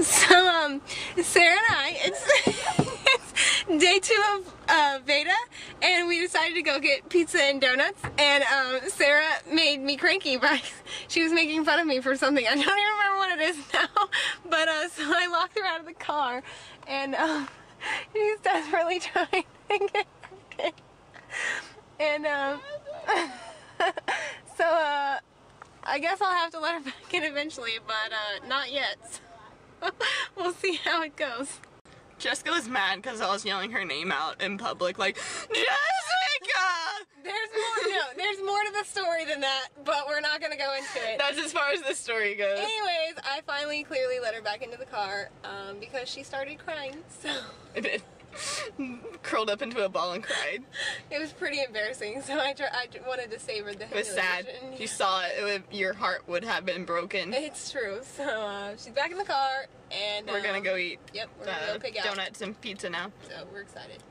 So, Sarah and I, it's day 2 of Veda, and we decided to go get pizza and donuts, and Sarah made me cranky by, she was making fun of me for something. I don't even remember what it is now, but so I locked her out of the car, and she's desperately trying to get her cake. And so I guess I'll have to let her back in eventually, but not yet. So we'll see how it goes. Jessica was mad because I was yelling her name out in public, like, Jessica! There's more to the story than that, but we're not gonna go into it. That's as far as the story goes. Anyways, I finally clearly let her back into the car because she started crying, so. I did. Curled up into a ball and cried. It was pretty embarrassing, so I wanted to savor the It was sad. If you saw it, your heart would have been broken. It's true. So she's back in the car, and we're gonna go eat yep, we're gonna go pick out donuts and pizza now. So we're excited.